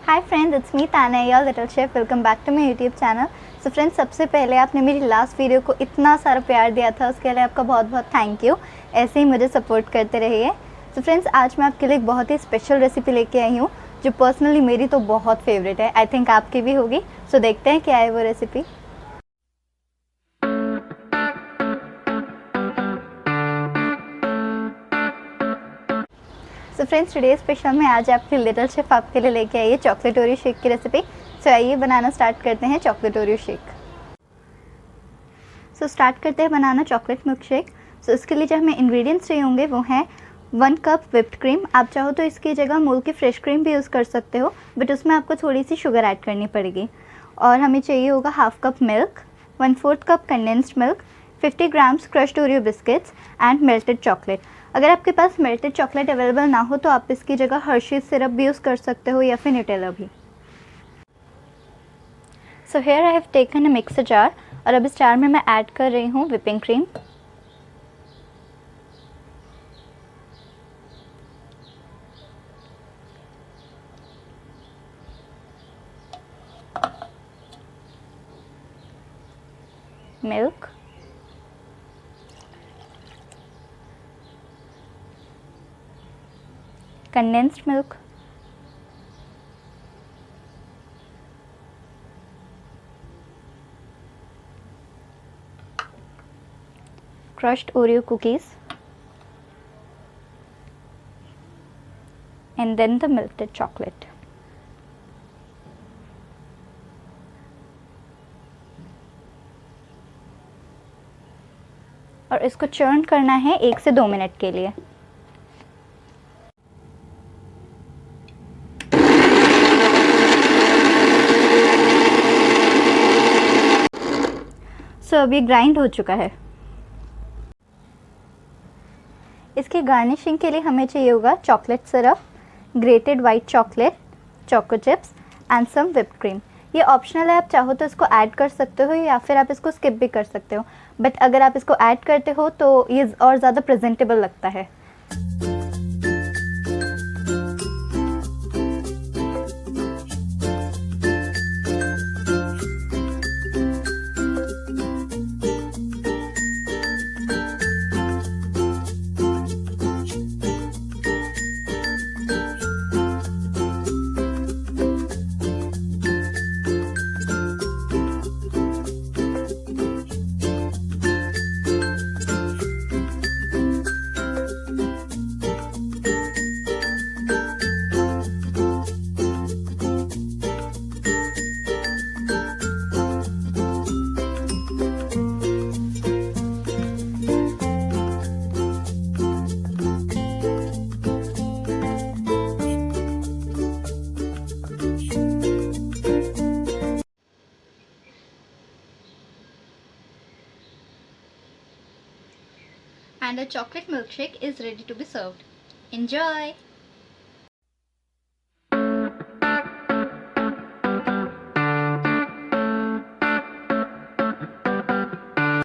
Hi friends, it's me Tana your little chef. Welcome back to my YouTube channel. So friends, सबसे पहले आपने मेरी last video को इतना सारा प्यार दिया था, उसके लिए आपका बहुत बहुत थैंक यू। ऐसे ही मुझे सपोर्ट करते रहिए। सो फ्रेंड्स, आज मैं आपके लिए एक बहुत ही स्पेशल रेसिपी लेके आई हूँ, जो पर्सनली मेरी तो बहुत फेवरेट है। आई थिंक आपकी भी होगी। सो देखते हैं क्या है वो recipe. So friends, today special में आज आपके लिटिल शेफ आपके लिए लेके आई है चॉकलेट ओरियो शेक की रेसिपी। सो आइए बनाना स्टार्ट करते हैं chocolate Oreo shake. So start करते हैं बनाना चॉकलेट मिल्क शेक। सो इसके लिए जो हमें इंग्रेडिएंट्स चाहिए होंगे वो हैं 1 कप व्हिप्ड क्रीम। आप चाहो तो इसकी जगह अमूल की फ्रेश क्रीम भी यूज़ कर सकते हो, बट उसमें आपको थोड़ी सी शुगर ऐड करनी पड़ेगी। और हमें चाहिए होगा half cup milk, 1/4 cup condensed milk, 50 grams crushed Oreo biscuits and melted chocolate. अगर आपके पास मेल्टेड चॉकलेट अवेलेबल ना हो तो आप इसकी जगह हर्शीज सिरप भी यूज़ कर सकते हो या फिर न्यूटेला भी। So here I have taken a mixer jar, और अब इस जार में मैं ऐड कर रही हूँ whipping cream, milk, condensed milk, crushed Oreo cookies, and then the melted chocolate. और इसको चर्न करना है 1 से 2 मिनट के लिए। सो अब ये ग्राइंड हो चुका है। इसकी गार्निशिंग के लिए हमें चाहिए होगा chocolate syrup, grated white chocolate, choco chips and some whipped cream. ये ऑप्शनल है, आप चाहो तो इसको ऐड कर सकते हो या फिर आप इसको स्किप भी कर सकते हो, बट अगर आप इसको ऐड करते हो तो ये और ज़्यादा प्रेजेंटेबल लगता है। And a chocolate milkshake is ready to be served. Enjoy!